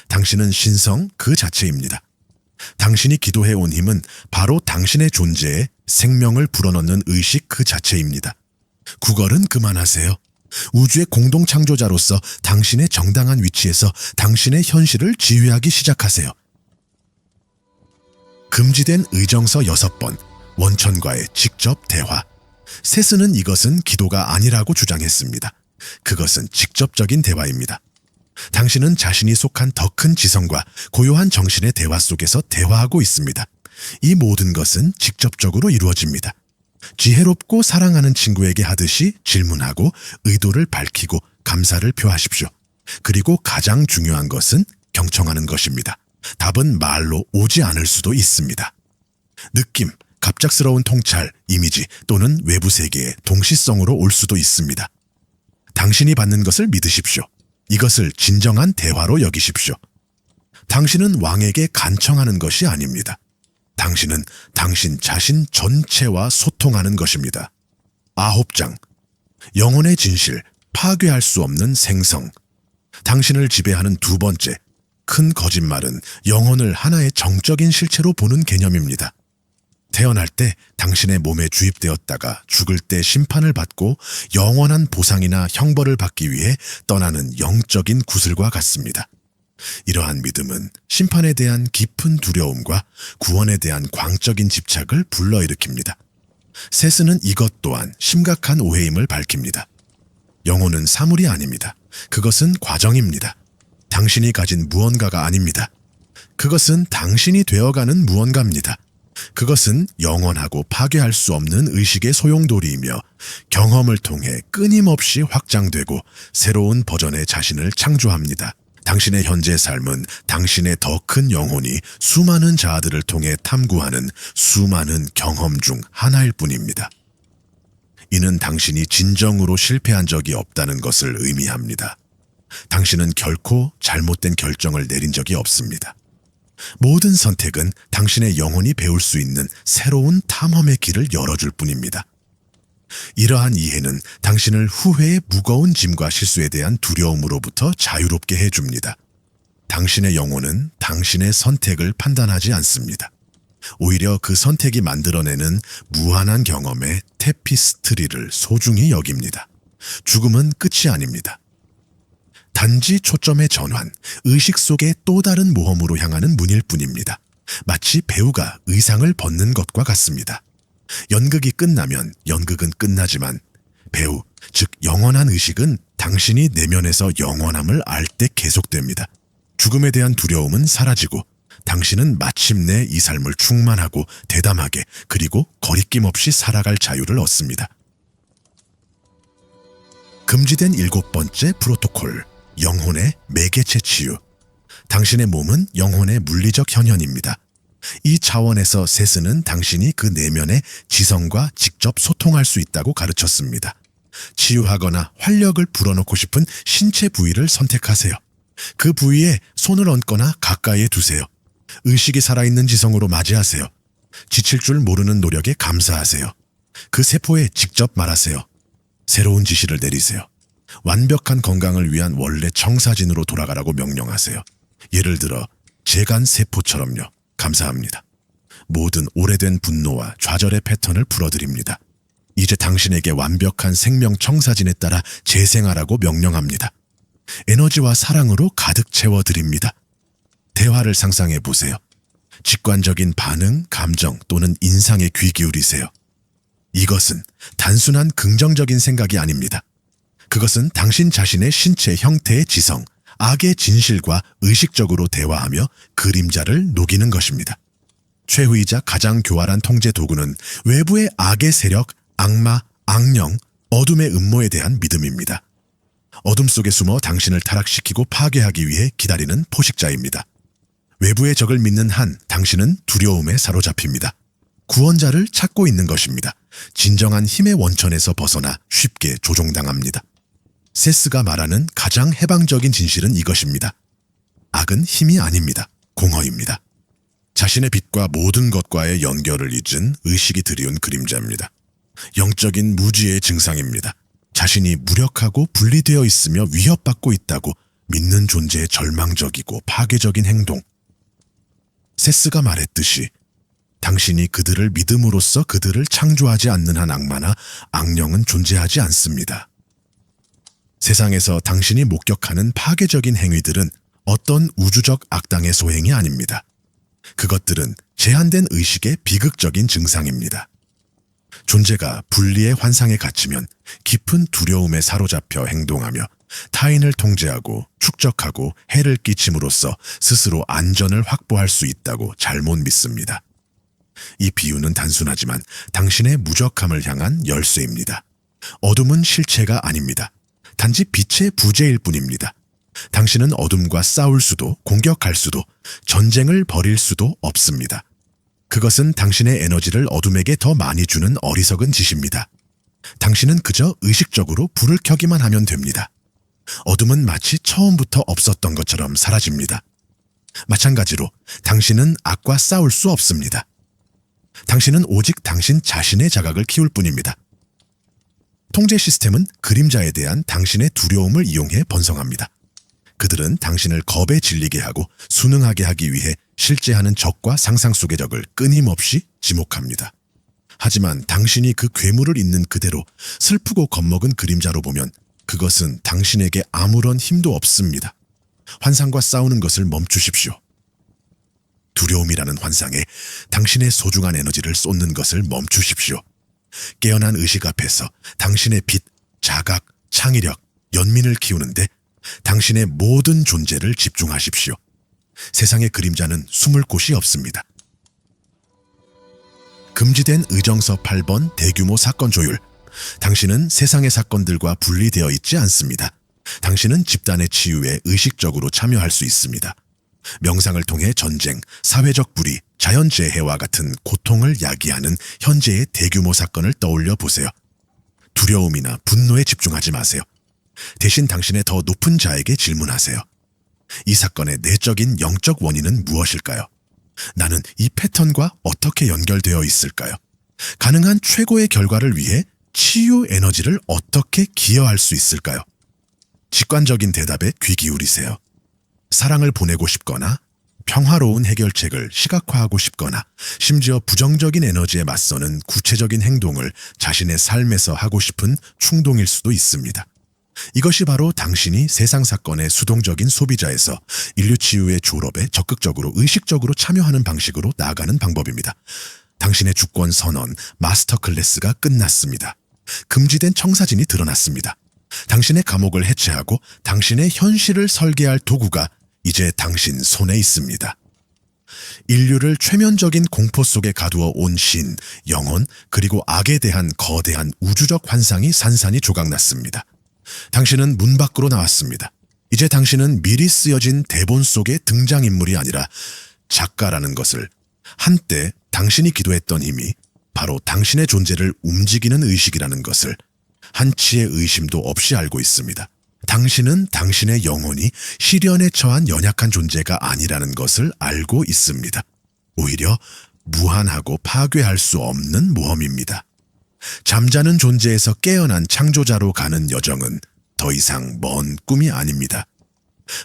당신은 신성 그 자체입니다. 당신이 기도해온 힘은 바로 당신의 존재에 생명을 불어넣는 의식 그 자체입니다. 구걸은 그만하세요. 우주의 공동 창조자로서 당신의 정당한 위치에서 당신의 현실을 지휘하기 시작하세요. 금지된 의정서 6번, 원천과의 직접 대화. 세스는 이것은 기도가 아니라고 주장했습니다. 그것은 직접적인 대화입니다. 당신은 자신이 속한 더 큰 지성과 고요한 정신의 대화 속에서 대화하고 있습니다. 이 모든 것은 직접적으로 이루어집니다. 지혜롭고 사랑하는 친구에게 하듯이 질문하고 의도를 밝히고 감사를 표하십시오. 그리고 가장 중요한 것은 경청하는 것입니다. 답은 말로 오지 않을 수도 있습니다. 느낌, 갑작스러운 통찰, 이미지 또는 외부 세계의 동시성으로 올 수도 있습니다. 당신이 받는 것을 믿으십시오. 이것을 진정한 대화로 여기십시오. 당신은 왕에게 간청하는 것이 아닙니다. 당신은 당신 자신 전체와 소통하는 것입니다. 9장, 영혼의 진실, 파괴할 수 없는 생성. 당신을 지배하는 두 번째, 큰 거짓말은 영혼을 하나의 정적인 실체로 보는 개념입니다. 태어날 때 당신의 몸에 주입되었다가 죽을 때 심판을 받고 영원한 보상이나 형벌을 받기 위해 떠나는 영적인 구슬과 같습니다. 이러한 믿음은 심판에 대한 깊은 두려움과 구원에 대한 광적인 집착을 불러일으킵니다. 세스는 이것 또한 심각한 오해임을 밝힙니다. 영혼은 사물이 아닙니다. 그것은 과정입니다. 당신이 가진 무언가가 아닙니다. 그것은 당신이 되어가는 무언가입니다. 그것은 영원하고 파괴할 수 없는 의식의 소용돌이이며 경험을 통해 끊임없이 확장되고 새로운 버전의 자신을 창조합니다. 당신의 현재 삶은 당신의 더 큰 영혼이 수많은 자아들을 통해 탐구하는 수많은 경험 중 하나일 뿐입니다. 이는 당신이 진정으로 실패한 적이 없다는 것을 의미합니다. 당신은 결코 잘못된 결정을 내린 적이 없습니다. 모든 선택은 당신의 영혼이 배울 수 있는 새로운 탐험의 길을 열어줄 뿐입니다. 이러한 이해는 당신을 후회의 무거운 짐과 실수에 대한 두려움으로부터 자유롭게 해줍니다. 당신의 영혼은 당신의 선택을 판단하지 않습니다. 오히려 그 선택이 만들어내는 무한한 경험의 테피스트리를 소중히 여깁니다. 죽음은 끝이 아닙니다. 단지 초점의 전환, 의식 속의 또 다른 모험으로 향하는 문일 뿐입니다. 마치 배우가 의상을 벗는 것과 같습니다. 연극이 끝나면 연극은 끝나지만 배우, 즉 영원한 의식은 당신이 내면에서 영원함을 알 때 계속됩니다. 죽음에 대한 두려움은 사라지고 당신은 마침내 이 삶을 충만하고 대담하게 그리고 거리낌 없이 살아갈 자유를 얻습니다. 금지된 7번째 프로토콜, 영혼의 매개체 치유. 당신의 몸은 영혼의 물리적 현현입니다. 이 차원에서 세스는 당신이 그 내면의 지성과 직접 소통할 수 있다고 가르쳤습니다. 치유하거나 활력을 불어넣고 싶은 신체 부위를 선택하세요. 그 부위에 손을 얹거나 가까이에 두세요. 의식이 살아있는 지성으로 맞이하세요. 지칠 줄 모르는 노력에 감사하세요. 그 세포에 직접 말하세요. 새로운 지시를 내리세요. 완벽한 건강을 위한 원래 청사진으로 돌아가라고 명령하세요. 예를 들어 재간 세포처럼요. 감사합니다. 모든 오래된 분노와 좌절의 패턴을 풀어드립니다. 이제 당신에게 완벽한 생명 청사진에 따라 재생하라고 명령합니다. 에너지와 사랑으로 가득 채워드립니다. 대화를 상상해 보세요. 직관적인 반응, 감정 또는 인상에 귀 기울이세요. 이것은 단순한 긍정적인 생각이 아닙니다. 그것은 당신 자신의 신체 형태의 지성, 악의 진실과 의식적으로 대화하며 그림자를 녹이는 것입니다. 최후이자 가장 교활한 통제 도구는 외부의 악의 세력, 악마, 악령, 어둠의 음모에 대한 믿음입니다. 어둠 속에 숨어 당신을 타락시키고 파괴하기 위해 기다리는 포식자입니다. 외부의 적을 믿는 한 당신은 두려움에 사로잡힙니다. 구원자를 찾고 있는 것입니다. 진정한 힘의 원천에서 벗어나 쉽게 조종당합니다. 세스가 말하는 가장 해방적인 진실은 이것입니다. 악은 힘이 아닙니다. 공허입니다. 자신의 빛과 모든 것과의 연결을 잊은 의식이 드리운 그림자입니다. 영적인 무지의 증상입니다. 자신이 무력하고 분리되어 있으며 위협받고 있다고 믿는 존재의 절망적이고 파괴적인 행동. 세스가 말했듯이 당신이 그들을 믿음으로써 그들을 창조하지 않는 한 악마나 악령은 존재하지 않습니다. 세상에서 당신이 목격하는 파괴적인 행위들은 어떤 우주적 악당의 소행이 아닙니다. 그것들은 제한된 의식의 비극적인 증상입니다. 존재가 분리의 환상에 갇히면 깊은 두려움에 사로잡혀 행동하며 타인을 통제하고 축적하고 해를 끼침으로써 스스로 안전을 확보할 수 있다고 잘못 믿습니다. 이 비유는 단순하지만 당신의 무적함을 향한 열쇠입니다. 어둠은 실체가 아닙니다. 단지 빛의 부재일 뿐입니다. 당신은 어둠과 싸울 수도 공격할 수도 전쟁을 벌일 수도 없습니다. 그것은 당신의 에너지를 어둠에게 더 많이 주는 어리석은 짓입니다. 당신은 그저 의식적으로 불을 켜기만 하면 됩니다. 어둠은 마치 처음부터 없었던 것처럼 사라집니다. 마찬가지로 당신은 악과 싸울 수 없습니다. 당신은 오직 당신 자신의 자각을 키울 뿐입니다. 통제 시스템은 그림자에 대한 당신의 두려움을 이용해 번성합니다. 그들은 당신을 겁에 질리게 하고 순응하게 하기 위해 실제하는 적과 상상 속의 적을 끊임없이 지목합니다. 하지만 당신이 그 괴물을 있는 그대로 슬프고 겁먹은 그림자로 보면 그것은 당신에게 아무런 힘도 없습니다. 환상과 싸우는 것을 멈추십시오. 두려움이라는 환상에 당신의 소중한 에너지를 쏟는 것을 멈추십시오. 깨어난 의식 앞에서 당신의 빛, 자각, 창의력, 연민을 키우는데 당신의 모든 존재를 집중하십시오. 세상의 그림자는 숨을 곳이 없습니다. 금지된 의정서 8번 대규모 사건 조율. 당신은 세상의 사건들과 분리되어 있지 않습니다. 당신은 집단의 치유에 의식적으로 참여할 수 있습니다. 명상을 통해 전쟁, 사회적 불의, 자연재해와 같은 고통을 야기하는 현재의 대규모 사건을 떠올려 보세요. 두려움이나 분노에 집중하지 마세요. 대신 당신의 더 높은 자에게 질문하세요. 이 사건의 내적인 영적 원인은 무엇일까요? 나는 이 패턴과 어떻게 연결되어 있을까요? 가능한 최고의 결과를 위해 치유 에너지를 어떻게 기여할 수 있을까요? 직관적인 대답에 귀 기울이세요. 사랑을 보내고 싶거나 평화로운 해결책을 시각화하고 싶거나 심지어 부정적인 에너지에 맞서는 구체적인 행동을 자신의 삶에서 하고 싶은 충동일 수도 있습니다. 이것이 바로 당신이 세상 사건의 수동적인 소비자에서 인류 치유의 졸업에 적극적으로 의식적으로 참여하는 방식으로 나아가는 방법입니다. 당신의 주권 선언 마스터 클래스가 끝났습니다. 금지된 청사진이 드러났습니다. 당신의 감옥을 해체하고 당신의 현실을 설계할 도구가 이제 당신 손에 있습니다. 인류를 최면적인 공포 속에 가두어 온 신, 영혼, 그리고 악에 대한 거대한 우주적 환상이 산산이 조각났습니다. 당신은 문 밖으로 나왔습니다. 이제 당신은 미리 쓰여진 대본 속의 등장인물이 아니라 작가라는 것을, 한때 당신이 기도했던 힘이 바로 당신의 존재를 움직이는 의식이라는 것을 한치의 의심도 없이 알고 있습니다. 당신은 당신의 영혼이 시련에 처한 연약한 존재가 아니라는 것을 알고 있습니다. 오히려 무한하고 파괴할 수 없는 모험입니다. 잠자는 존재에서 깨어난 창조자로 가는 여정은 더 이상 먼 꿈이 아닙니다.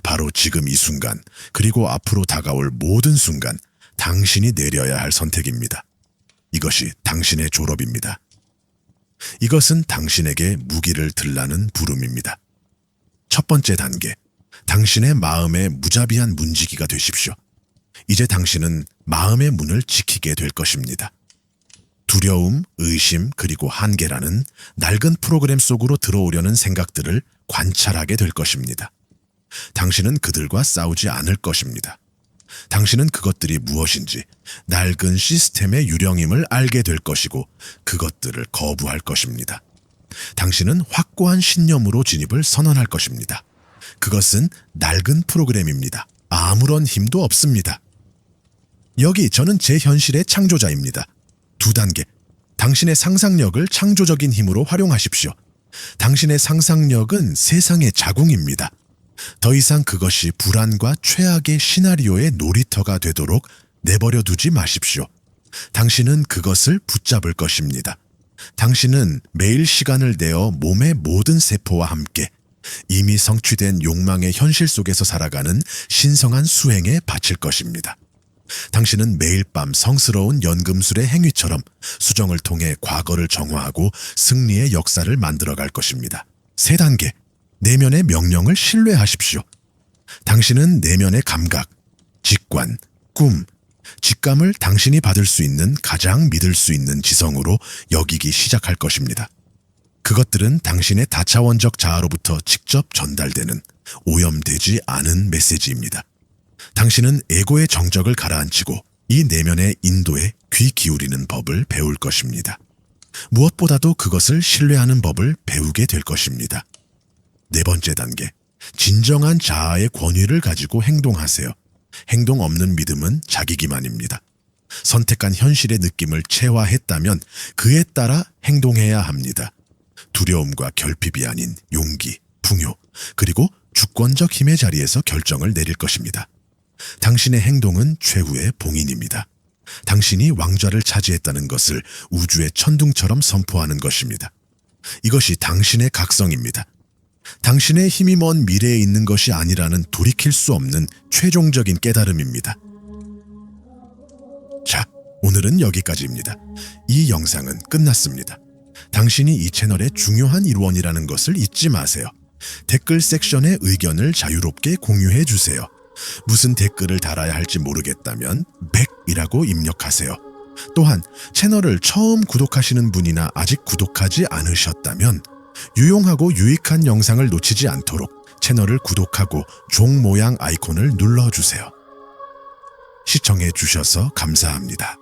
바로 지금 이 순간, 그리고 앞으로 다가올 모든 순간, 당신이 내려야 할 선택입니다. 이것이 당신의 졸업입니다. 이것은 당신에게 무기를 들라는 부름입니다. 첫 번째 단계, 당신의 마음의 무자비한 문지기가 되십시오. 이제 당신은 마음의 문을 지키게 될 것입니다. 두려움, 의심, 그리고 한계라는 낡은 프로그램 속으로 들어오려는 생각들을 관찰하게 될 것입니다. 당신은 그들과 싸우지 않을 것입니다. 당신은 그것들이 무엇인지, 낡은 시스템의 유령임을 알게 될 것이고 그것들을 거부할 것입니다. 당신은 확고한 신념으로 진입을 선언할 것입니다. 그것은 낡은 프로그램입니다. 아무런 힘도 없습니다. 여기 저는 제 현실의 창조자입니다. 2단계, 당신의 상상력을 창조적인 힘으로 활용하십시오. 당신의 상상력은 세상의 자궁입니다. 더 이상 그것이 불안과 최악의 시나리오의 놀이터가 되도록 내버려 두지 마십시오. 당신은 그것을 붙잡을 것입니다. 당신은 매일 시간을 내어 몸의 모든 세포와 함께 이미 성취된 욕망의 현실 속에서 살아가는 신성한 수행에 바칠 것입니다. 당신은 매일 밤 성스러운 연금술의 행위처럼 수정을 통해 과거를 정화하고 승리의 역사를 만들어갈 것입니다. 3단계, 내면의 명령을 신뢰하십시오. 당신은 내면의 감각, 직관, 꿈, 직감을 당신이 받을 수 있는 가장 믿을 수 있는 지성으로 여기기 시작할 것입니다. 그것들은 당신의 다차원적 자아로부터 직접 전달되는 오염되지 않은 메시지입니다. 당신은 에고의 정적을 가라앉히고 이 내면의 인도에 귀 기울이는 법을 배울 것입니다. 무엇보다도 그것을 신뢰하는 법을 배우게 될 것입니다. 4번째 단계, 진정한 자아의 권위를 가지고 행동하세요. 행동 없는 믿음은 자기 기만입니다. 선택한 현실의 느낌을 체화했다면 그에 따라 행동해야 합니다. 두려움과 결핍이 아닌 용기, 풍요, 그리고 주권적 힘의 자리에서 결정을 내릴 것입니다. 당신의 행동은 최후의 봉인입니다. 당신이 왕좌를 차지했다는 것을 우주의 천둥처럼 선포하는 것입니다. 이것이 당신의 각성입니다. 당신의 힘이 먼 미래에 있는 것이 아니라는 돌이킬 수 없는 최종적인 깨달음입니다. 자, 오늘은 여기까지입니다. 이 영상은 끝났습니다. 당신이 이 채널의 중요한 일원이라는 것을 잊지 마세요. 댓글 섹션에 의견을 자유롭게 공유해 주세요. 무슨 댓글을 달아야 할지 모르겠다면 100이라고 입력하세요. 또한 채널을 처음 구독하시는 분이나 아직 구독하지 않으셨다면 유용하고 유익한 영상을 놓치지 않도록 채널을 구독하고 종 모양 아이콘을 눌러주세요. 시청해 주셔서 감사합니다.